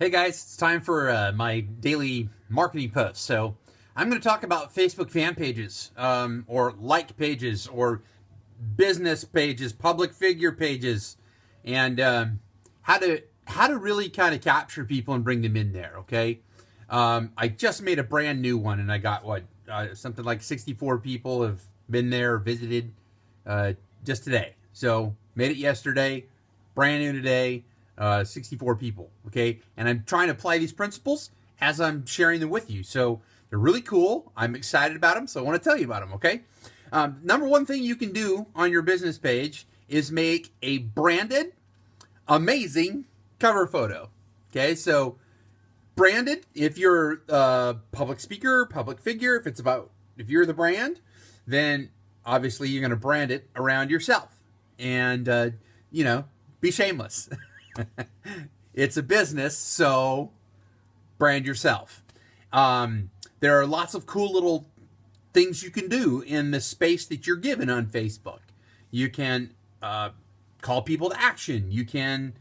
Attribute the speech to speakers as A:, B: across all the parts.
A: Hey guys, it's time for my daily marketing post. So I'm going to talk about Facebook fan pages, or like pages, or business pages, public figure pages, and how to really kind of capture people and bring them in there. Okay, I just made a brand new one, and I got something like 64 people have been there, visited just today. So made it yesterday, brand new today. 64 people, okay? And I'm trying to apply these principles as I'm sharing them with you. So they're really cool. I'm excited about them, so I want to tell you about them, okay? Number one thing you can do on your business page is make a branded, amazing cover photo, okay? So branded, if you're a public speaker, public figure, if you're the brand, then obviously you're going to brand it around yourself and, be shameless. It's a business, so brand yourself. There are lots of cool little things you can do in the space that you're given on Facebook. You can call people to action. You can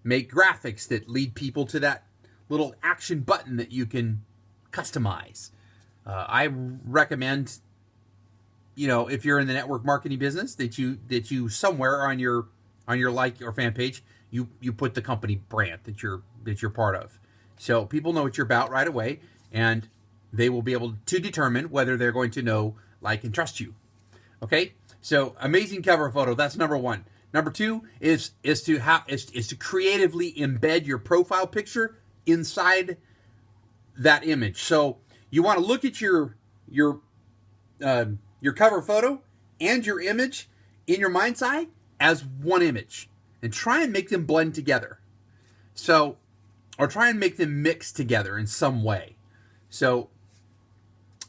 A: make graphics that lead people to that little action button that you can customize. I recommend, if you're in the network marketing business, that you somewhere on your like or fan page, you put the company brand that you're part of, so people know what you're about right away, and they will be able to determine whether they're going to know, like, and trust you. Okay, so amazing cover photo. That's number one. Number two is to creatively embed your profile picture inside that image. So you want to look at your cover photo and your image in your mind's eye as one image, and try and make them blend together. So, or try and make them mix together in some way. So,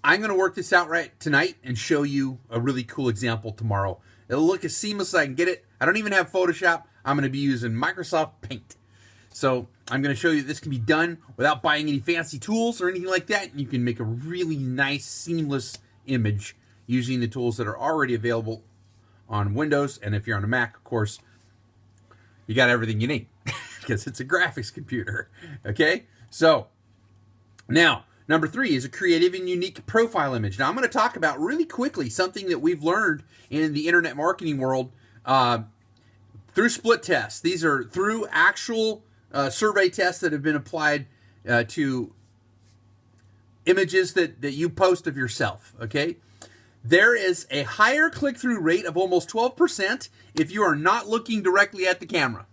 A: I'm going to work this out right tonight and show you a really cool example tomorrow. It'll look as seamless as I can get it. I don't even have Photoshop. I'm going to be using Microsoft Paint. So, I'm going to show you this can be done without buying any fancy tools or anything like that. And you can make a really nice, seamless image using the tools that are already available on Windows. And if you're on a Mac, of course, you got everything you need because it's a graphics computer. Okay, so now number three is a creative and unique profile image. Now I'm going to talk about really quickly something that we've learned in the internet marketing world through split tests. These are through actual survey tests that have been applied to images that you post of yourself. Okay, there is a higher click-through rate of almost 12% if you are not looking directly at the camera.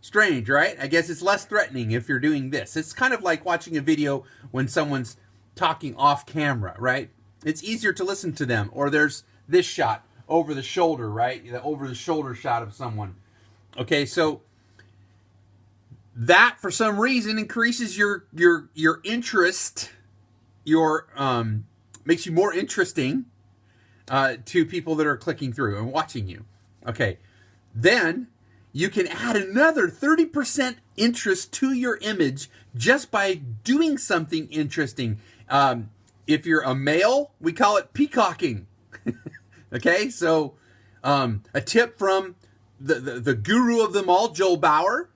A: Strange, right? I guess it's less threatening if you're doing this. It's kind of like watching a video when someone's talking off camera, right? It's easier to listen to them. Or there's this shot over the shoulder, right? The over-the-shoulder shot of someone. Okay, so that, for some reason, increases your interest, makes you more interesting to people that are clicking through and watching you. Okay, then you can add another 30% interest to your image just by doing something interesting. If you're a male, we call it peacocking. Okay, so a tip from the guru of them all, Joel Bauer,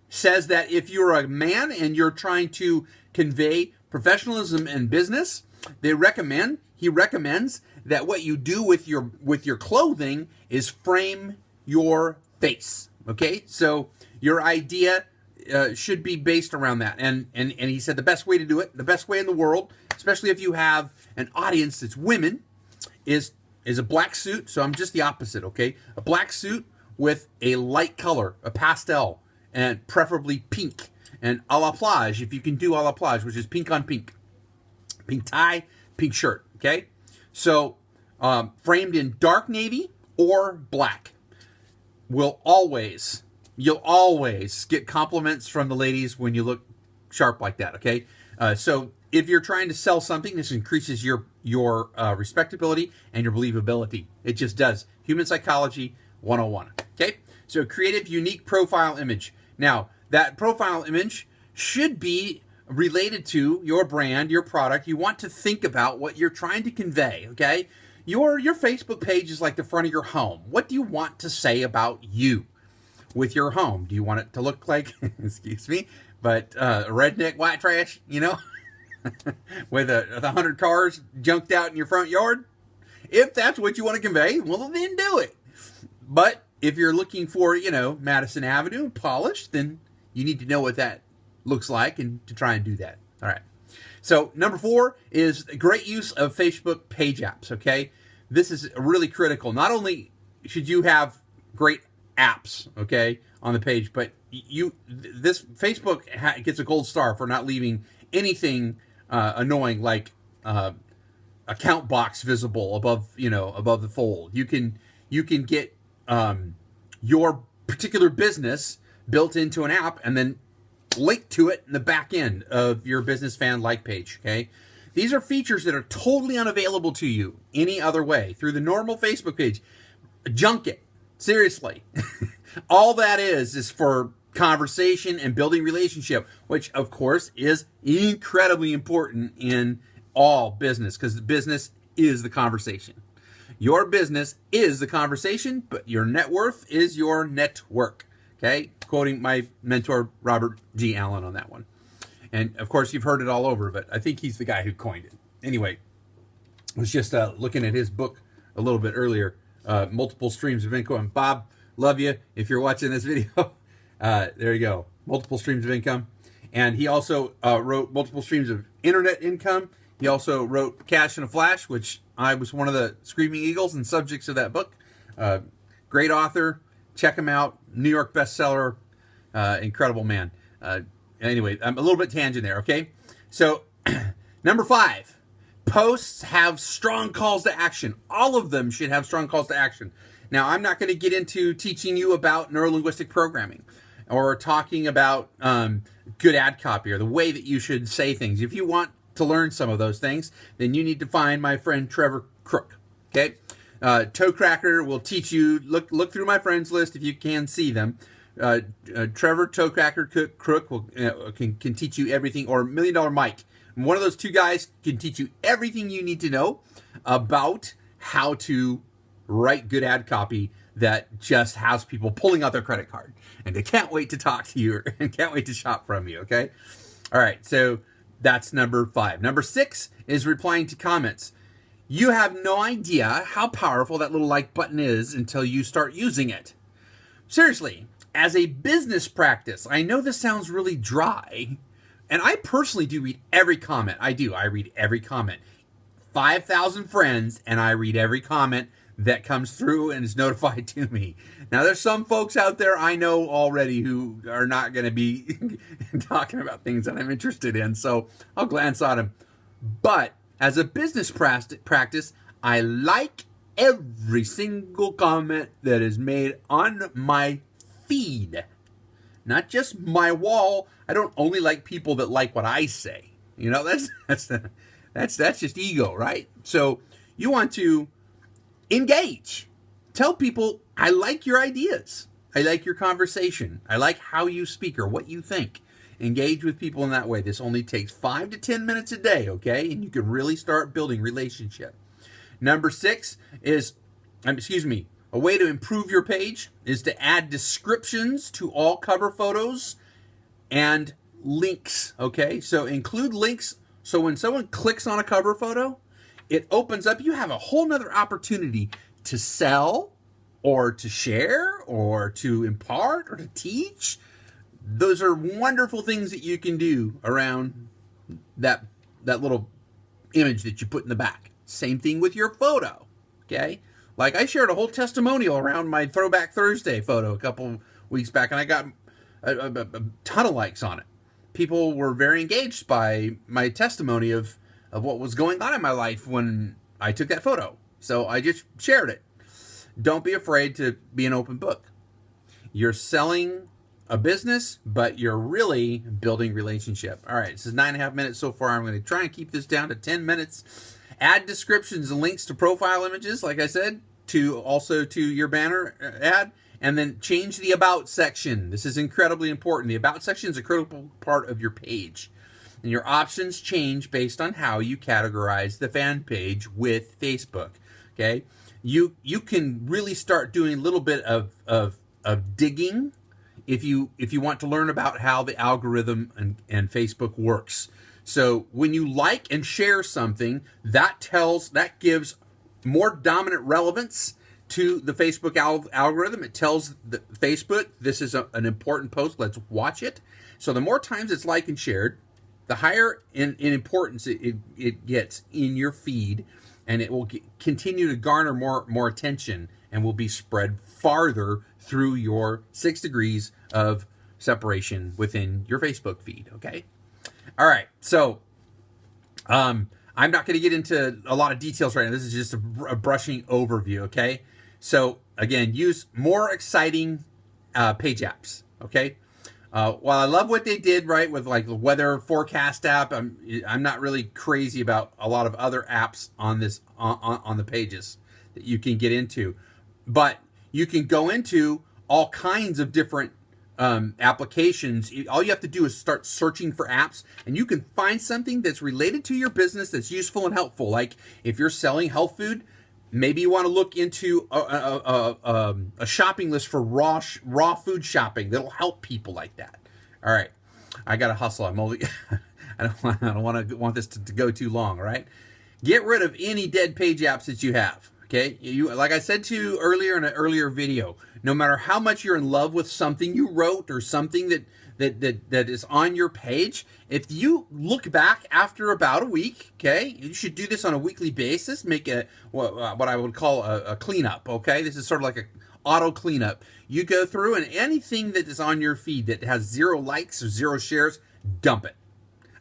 A: says that if you're a man and you're trying to convey professionalism in business, he recommends that what you do with your clothing is frame your face. Okay, so your idea should be based around that, and he said the best way to do it, the best way in the world, especially if you have an audience that's women, is a black suit. So I'm just the opposite. Okay, a black suit with a light color, a pastel, and preferably pink. And a la plage, if you can do a la plage, which is pink on pink. Pink tie, pink shirt, okay? So, framed in dark navy or black. You'll always get compliments from the ladies when you look sharp like that, okay? So, if you're trying to sell something, this increases your respectability and your believability. It just does. Human Psychology 101, okay? So, creative, unique profile image. Now, that profile image should be related to your brand, your product. You want to think about what you're trying to convey, okay? Your Facebook page is like the front of your home. What do you want to say about you? with your home? Do you want it to look like, excuse me, but redneck white trash, with 100 cars junked out in your front yard? If that's what you want to convey, well, then do it. But if you're looking for, Madison Avenue polished, then you need to know what that looks like and to try and do that. All right. So number 4 is great use of Facebook page apps, okay? This is really critical. Not only should you have great apps, okay, on the page, but this Facebook gets a gold star for not leaving anything annoying like account box visible above the fold. You can get your particular business built into an app and then link to it in the back end of your business fan like page. Okay, these are features that are totally unavailable to you any other way through the normal Facebook page. Junk it, seriously. All that is for conversation and building relationship, which of course is incredibly important in all business, because the business is the conversation. Your business is the conversation, but your net worth is your network. Okay, quoting my mentor Robert G. Allen on that one. And of course you've heard it all over, but I think he's the guy who coined it. Anyway, I was just looking at his book a little bit earlier, Multiple Streams of Income. Bob, love you if you're watching this video. There you go, Multiple Streams of Income. And he also wrote Multiple Streams of Internet Income. He also wrote Cash in a Flash, which I was one of the Screaming Eagles and subjects of that book. Great author. Check him out. New York bestseller. Incredible man. Anyway, I'm a little bit tangent there, okay? So, number 5. Posts have strong calls to action. All of them should have strong calls to action. Now, I'm not going to get into teaching you about neurolinguistic programming or talking about good ad copy or the way that you should say things. If you want to learn some of those things, then you need to find my friend Trevor Crook. Okay, Toe Cracker will teach you. Look through my friends list if you can see them. Trevor Toe Cracker Crook will can teach you everything, or $1 Million Mike. One of those two guys can teach you everything you need to know about how to write good ad copy that just has people pulling out their credit card, and they can't wait to talk to you and can't wait to shop from you. Okay, all right, so that's number 5. Number 6 is replying to comments. You have no idea how powerful that little like button is until you start using it. Seriously, as a business practice, I know this sounds really dry, and I personally do read every comment. I read every comment. 5,000 friends, and I read every comment that comes through and is notified to me. Now, there's some folks out there I know already who are not going to be talking about things that I'm interested in, so I'll glance at them. But as a business practice, I like every single comment that is made on my feed. Not just my wall. I don't only like people that like what I say. That's just ego, right? So you want to engage. Tell people, I like your ideas. I like your conversation. I like how you speak or what you think. Engage with people in that way. This only takes 5 to 10 minutes a day, okay? And you can really start building relationship. Number 6 is, a way to improve your page is to add descriptions to all cover photos and links, okay? So include links so when someone clicks on a cover photo, it opens up, you have a whole nother opportunity to sell or to share or to impart or to teach. Those are wonderful things that you can do around that little image that you put in the back. Same thing with your photo, okay? Like I shared a whole testimonial around my Throwback Thursday photo a couple weeks back, and I got a ton of likes on it. People were very engaged by my testimony of what was going on in my life when I took that photo. So I just shared it. Don't be afraid to be an open book. You're selling a business, but you're really building relationship. All right, this is 9.5 minutes so far. I'm going to try and keep this down to 10 minutes. Add descriptions and links to profile images, like I said, to your banner ad, and then change the about section. This is incredibly important. The about section is a critical part of your page. And your options change based on how you categorize the fan page with Facebook. Okay, you can really start doing a little bit of digging if you want to learn about how the algorithm and Facebook works. So when you like and share something, that gives more dominant relevance to the Facebook algorithm. It tells the Facebook, this is an important post, let's watch it. So the more times it's liked and shared, the higher in importance it gets in your feed, and it will continue to garner more attention and will be spread farther through your 6 degrees of separation within your Facebook feed, okay? All right, so I'm not going to get into a lot of details right now. This is just a brushing overview, okay? So again, use more exciting page apps, okay? While I love what they did, right, with like the weather forecast app, I'm not really crazy about a lot of other apps on this on the pages that you can get into, but you can go into all kinds of different applications. All you have to do is start searching for apps, and you can find something that's related to your business that's useful and helpful. Like if you're selling health food, maybe you want to look into a shopping list for raw food shopping that'll help people like that. All right, I gotta hustle. I'm only I don't want this to go too long. All right, get rid of any dead page apps that you have. Okay, like I said to you earlier in an earlier video, no matter how much you're in love with something you wrote or something that is on your page, if you look back after about a week, okay, you should do this on a weekly basis, make what I would call a cleanup, okay? This is sort of like a auto cleanup. You go through, and anything that is on your feed that has 0 likes or 0 shares, dump it.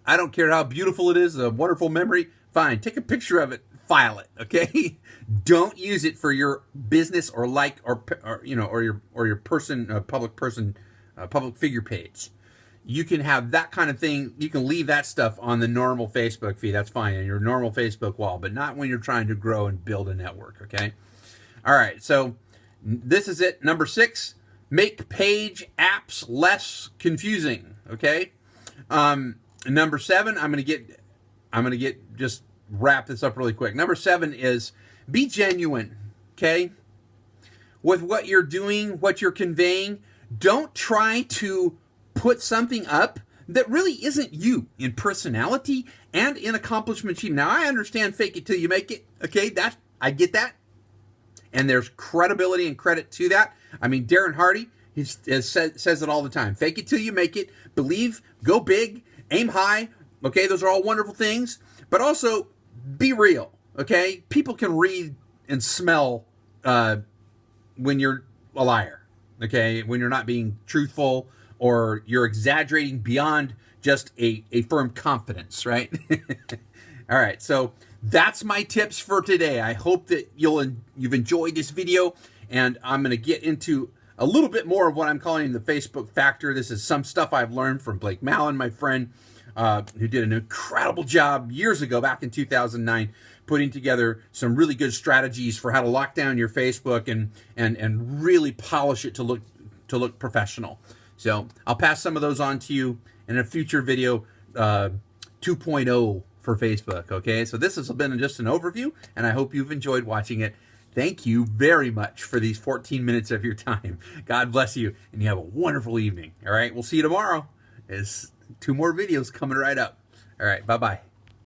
A: I don't care how beautiful it is, a wonderful memory, fine, take a picture of it, file it, okay? Don't use it for your business or your person, public figure page. You can have that kind of thing. You can leave that stuff on the normal Facebook feed. That's fine, in your normal Facebook wall, but not when you're trying to grow and build a network, okay? All right, so this is it. Number 6, make page apps less confusing, okay? Number 7, I'm gonna get just wrap this up really quick. Number 7 is be genuine, okay? With what you're doing, what you're conveying. Don't try to put something up that really isn't you in personality and in accomplishment. Now, I understand fake it till you make it, okay? I get that. And there's credibility and credit to that. I mean, Darren Hardy says it all the time. Fake it till you make it. Believe, go big, aim high, okay? Those are all wonderful things. But also, be real, okay? People can read and smell when you're a liar, okay? When you're not being truthful or you're exaggerating beyond just a firm confidence, right? All right, so that's my tips for today. I hope that you've enjoyed this video, and I'm going to get into a little bit more of what I'm calling the Facebook factor. This is some stuff I've learned from Blake Mallon, my friend, who did an incredible job years ago, back in 2009, putting together some really good strategies for how to lock down your Facebook and really polish it to look professional. So I'll pass some of those on to you in a future video, 2.0 for Facebook, okay? So this has been just an overview, and I hope you've enjoyed watching it. Thank you very much for these 14 minutes of your time. God bless you, and you have a wonderful evening, all right? We'll see you tomorrow. There's 2 more videos coming right up. All right, bye-bye.